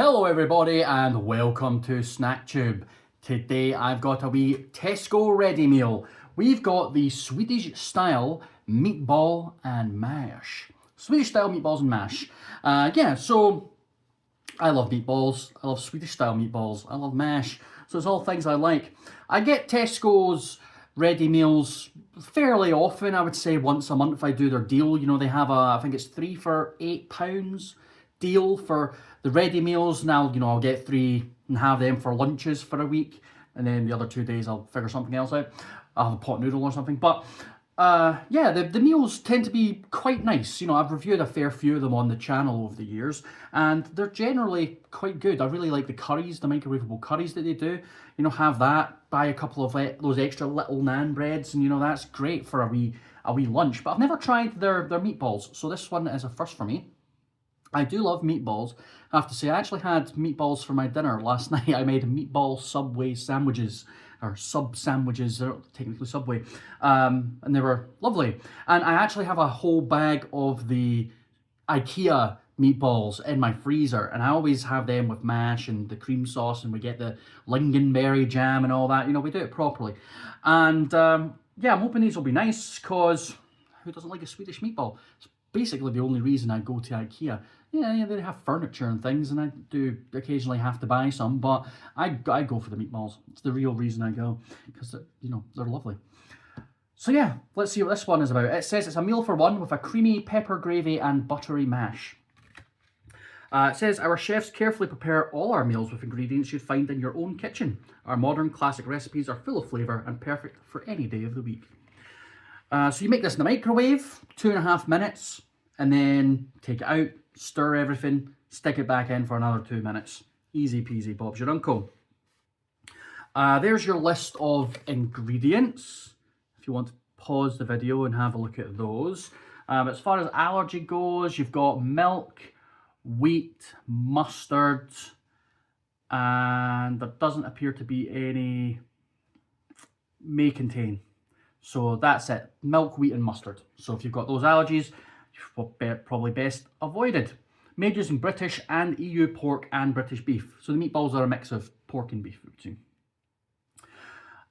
Hello everybody and welcome to SnackTube. Today I've got a wee Tesco ready meal. We've got the Swedish style meatball and mash. Swedish style meatballs and mash. So I love meatballs, I love Swedish style meatballs, I love mash. So it's all things I like. I get Tesco's ready meals fairly often. I would say once a month I do their deal. You know, they have I think it's 3 for £8 deal for the ready meals. Now, you know, I'll get 3 and have them for lunches for a week, and then the other 2 days I'll figure something else out. I'll have a pot noodle or something. But yeah, the meals tend to be quite nice. You know, I've reviewed a fair few of them on the channel over the years, and they're generally quite good. I really like the curries, the microwavable curries that they do. You know, have that, buy a couple of those extra little naan breads, and you know, that's great for a wee lunch. But I've never tried their meatballs, so this one is a first for me. I do love meatballs. I have to say, I actually had meatballs for my dinner last night. I made meatball Subway sandwiches, or sub sandwiches, they're not technically Subway, and they were lovely. And I actually have a whole bag of the IKEA meatballs in my freezer, and I always have them with mash and the cream sauce, and we get the lingonberry jam and all that. You know, we do it properly. And yeah, I'm hoping these will be nice, because who doesn't like a Swedish meatball? It's basically the only reason I go to IKEA. Yeah, they have furniture and things, and I do occasionally have to buy some, but I go for the meatballs. It's the real reason I go, because you know, they're lovely. So yeah, let's see what this one is about. It says it's a meal for one with a creamy pepper gravy and buttery mash. It says our chefs carefully prepare all our meals with ingredients you'd find in your own kitchen. Our modern classic recipes are full of flavour and perfect for any day of the week. So you make this in the microwave, 2.5 minutes, and then take it out, stir everything, stick it back in for another 2 minutes. Easy peasy, Bob's your uncle. There's your list of ingredients, if you want to pause the video and have a look at those. As far as allergy goes, you've got milk, wheat, mustard, and there doesn't appear to be any may contain. So that's it, milk, wheat and mustard. So if you've got those allergies, probably best avoided. Made using British and EU pork and British beef. So the meatballs are a mix of pork and beef.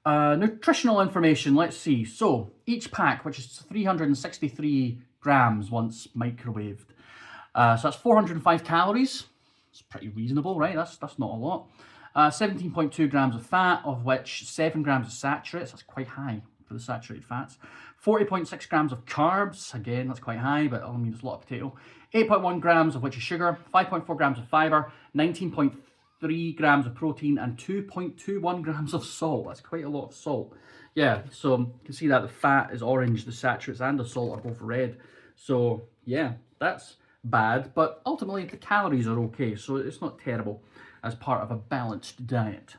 Nutritional information, let's see. So each pack, which is 363 grams once microwaved. So that's 405 calories. It's pretty reasonable, right? That's not a lot. 17.2 grams of fat, of which 7 grams of saturates. That's quite high for the saturated fats. 40.6 grams of carbs, again that's quite high, but I mean there's a lot of potato. 8.1 grams of which is sugar, 5.4 grams of fibre, 19.3 grams of protein, and 2.21 grams of salt. That's quite a lot of salt. Yeah, so you can see that the fat is orange, the saturates and the salt are both red. So yeah, that's bad, but ultimately the calories are okay, so it's not terrible as part of a balanced diet.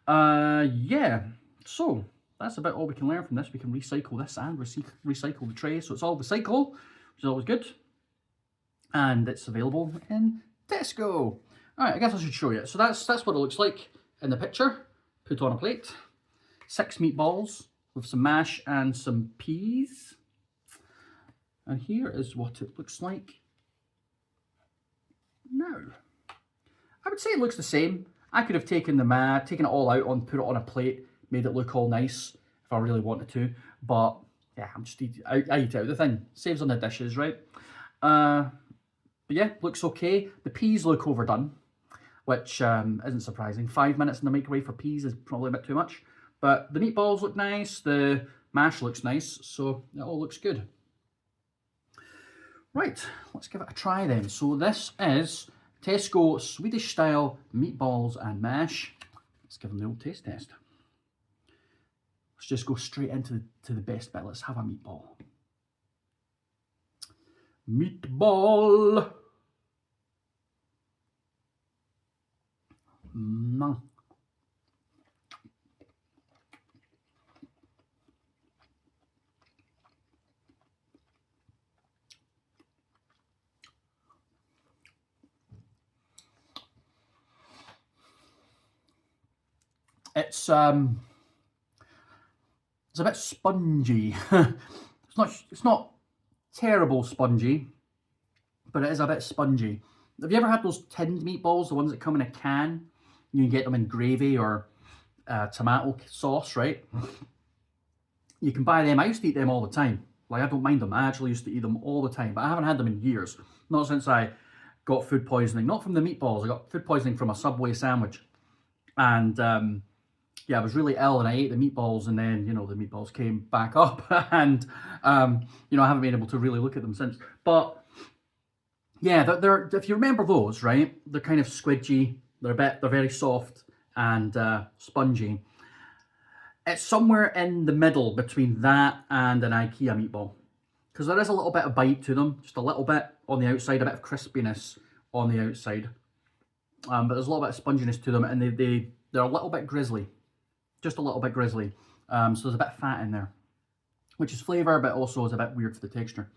Yeah, so that's about all we can learn from this. We can recycle this and recycle the tray. So it's all recyclable, which is always good. And it's available in Tesco. All right, I guess I should show you. So that's what it looks like in the picture. Put on a plate. 6 meatballs with some mash and some peas. And here is what it looks like now. I would say it looks the same. I could have taken it all out and put it on a plate, made it look all nice if I really wanted to, but yeah, I eat it out the thing. Saves on the dishes, right? But yeah, looks okay. The peas look overdone, which isn't surprising. 5 minutes in the microwave for peas is probably a bit too much, but the meatballs look nice, the mash looks nice, so it all looks good. Right, let's give it a try then. So this is Tesco Swedish style meatballs and mash. Let's give them the old taste test. Let's just go straight into the best bit. Let's have a meatball. Meatball. It's a bit spongy. It's not terrible spongy, but it is a bit spongy. Have you ever had those tinned meatballs, the ones that come in a can? You can get them in gravy or tomato sauce, right? You can buy them. I used to eat them all the time. Like, I don't mind them. I actually used to eat them all the time, but I haven't had them in years. Not since I got food poisoning. Not from the meatballs. I got food poisoning from a Subway sandwich. And yeah, I was really ill and I ate the meatballs, and then, you know, the meatballs came back up and, you know, I haven't been able to really look at them since. But yeah, they're if you remember those, right? They're kind of squidgy. They're very soft and spongy. It's somewhere in the middle between that and an IKEA meatball, because there is a little bit of bite to them, just a little bit on the outside, a bit of crispiness on the outside, but there's a little bit of sponginess to them, and they're a little bit grizzly, just a little bit grizzly. So there's a bit of fat in there, which is flavour, but also is a bit weird for the texture.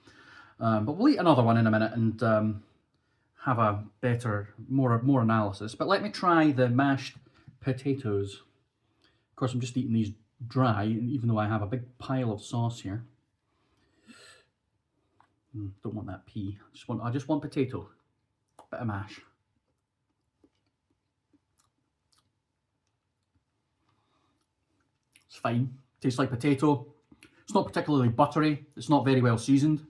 But we'll eat another one in a minute and have a better, more analysis. But let me try the mashed potatoes. Of course, I'm just eating these dry, even though I have a big pile of sauce here. Don't want that pea. I just want potato. Bit of mash. It's fine. Tastes like potato. It's not particularly buttery. It's not very well seasoned.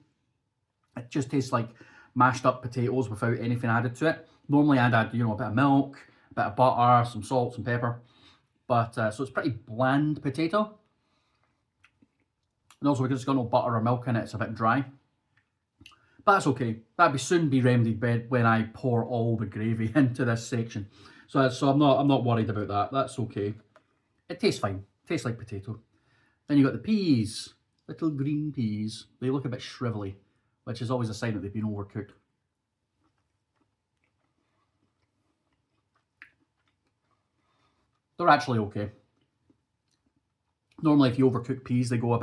It just tastes like mashed up potatoes without anything added to it. Normally I'd add, you know, a bit of milk, a bit of butter, some salt, some pepper. But, so it's pretty bland potato. And also because it's got no butter or milk in it, it's a bit dry. But that's okay. That'll soon be remedied when I pour all the gravy into this section. So I'm not worried about that. That's okay. It tastes fine. It tastes like potato. Then you got the peas, little green peas. They look a bit shrivelly, which is always a sign that they've been overcooked. They're actually okay. Normally, if you overcook peas, they can go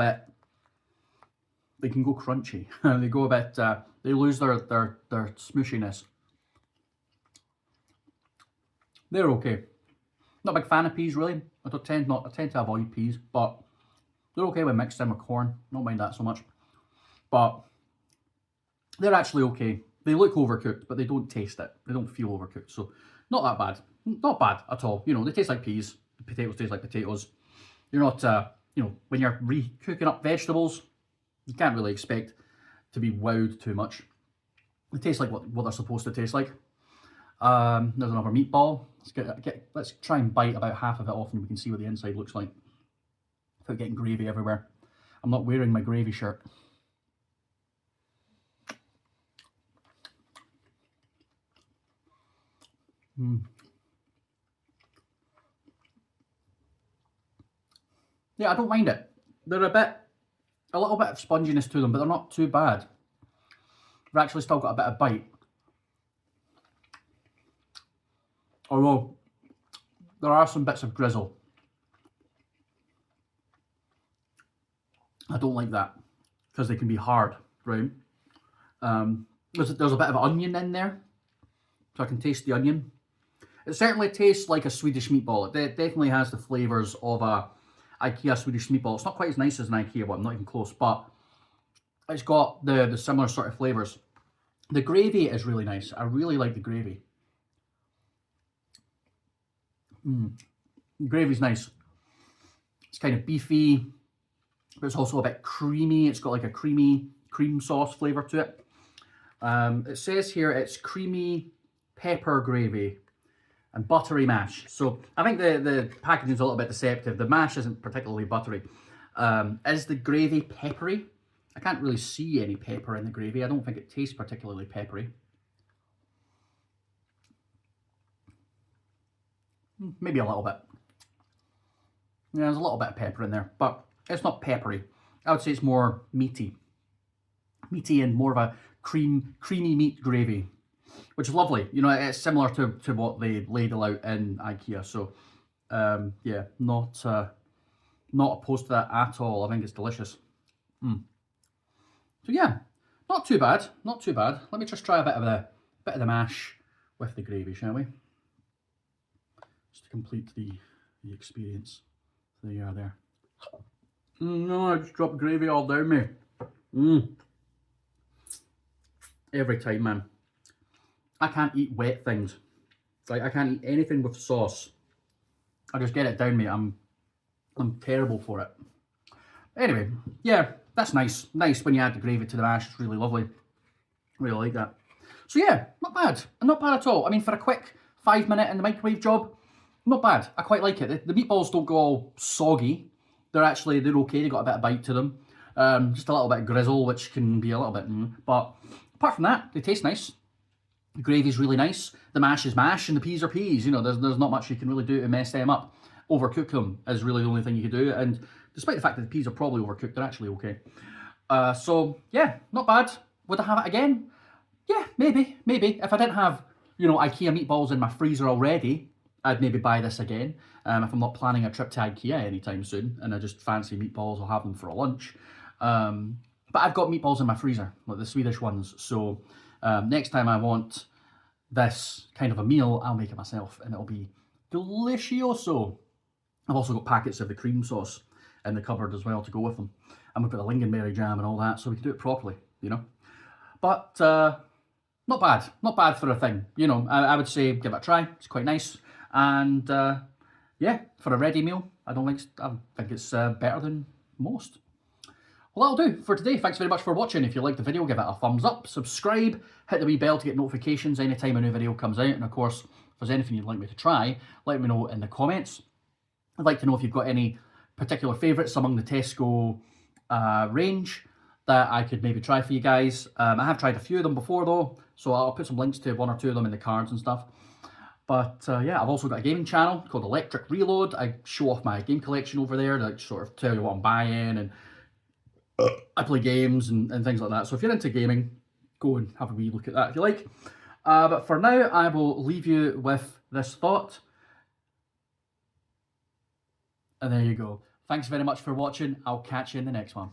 crunchy. They go a bit, they lose their smooshiness. They're okay. Not a big fan of peas, really. I tend to avoid peas, but they're okay when mixed in with corn. Don't mind that so much. But they're actually okay. They look overcooked, but they don't taste it. They don't feel overcooked, so not that bad. Not bad at all. You know, they taste like peas. The potatoes taste like potatoes. You're not, you know, when you're re-cooking up vegetables, you can't really expect to be wowed too much. They taste like what they're supposed to taste like. There's another meatball. Let's try and bite about half of it off and we can see what the inside looks like without getting gravy everywhere. I'm not wearing my gravy shirt. Yeah, I don't mind it. They're a little bit of sponginess to them, but they're not too bad. They've actually still got a bit of bite. Although, there are some bits of grizzle. I don't like that, because they can be hard, right? There's a bit of onion in there, so I can taste the onion. It certainly tastes like a Swedish meatball. It definitely has the flavours of a IKEA Swedish meatball. It's not quite as nice as an IKEA one, not even close, but it's got the similar sort of flavours. The gravy is really nice. I really like the gravy. The gravy's nice. It's kind of beefy, but it's also a bit creamy. It's got like a cream sauce flavour to it. It says here it's creamy pepper gravy and buttery mash. So I think the packaging's a little bit deceptive. The mash isn't particularly buttery. Is the gravy peppery? I can't really see any pepper in the gravy. I don't think it tastes particularly peppery. Maybe a little bit. Yeah, there's a little bit of pepper in there, but it's not peppery. I would say it's more meaty. Meaty and more of a creamy meat gravy, which is lovely. You know, it's similar to what they ladle out in IKEA. So, yeah, not opposed to that at all. I think it's delicious. So yeah, not too bad. Not too bad. Let me just try a bit of the mash with the gravy, shall we? Just to complete the experience. There you are there. No, I just dropped gravy all down me. Every time, man. I can't eat wet things. Like, I can't eat anything with sauce. I just get it down, mate. I'm terrible for it. Anyway, yeah, that's nice. Nice when you add the gravy to the mash. It's really lovely. Really like that. So yeah, not bad. Not bad at all. I mean, for a quick 5 minute in the microwave job, not bad. I quite like it. The meatballs don't go all soggy. They're okay. They got a bit of bite to them. Just a little bit of grizzle, which can be a little bit, but apart from that, they taste nice. The gravy's really nice. The mash is mash, and the peas are peas. You know, there's not much you can really do to mess them up. Overcook them is really the only thing you can do. And despite the fact that the peas are probably overcooked, they're actually okay. So yeah, not bad. Would I have it again? Yeah, maybe. If I didn't have, IKEA meatballs in my freezer already, I'd maybe buy this again. If I'm not planning a trip to IKEA anytime soon and I just fancy meatballs, I'll have them for a lunch. But I've got meatballs in my freezer, like the Swedish ones. So next time I want this kind of a meal, I'll make it myself and it'll be delicioso. I've also got packets of the cream sauce in the cupboard as well to go with them. And we've got the lingonberry jam and all that, so we can do it properly, But not bad for a thing. I would say give it a try. It's quite nice. And yeah, for a ready meal, I think it's better than most. Well, that'll do for today. Thanks very much for watching. If you liked the video, give it a thumbs up, subscribe, hit the wee bell to get notifications anytime a new video comes out. And of course, if there's anything you'd like me to try, let me know in the comments. I'd like to know if you've got any particular favourites among the Tesco range that I could maybe try for you guys. I have tried a few of them before though, so I'll put some links to one or two of them in the cards and stuff. But yeah, I've also got a gaming channel called Electric Reload. I show off my game collection over there, to sort of tell you what I'm buying, and I play games and things like that. So if you're into gaming, go and have a wee look at that if you like. But for now, I will leave you with this thought. And there you go. Thanks very much for watching. I'll catch you in the next one.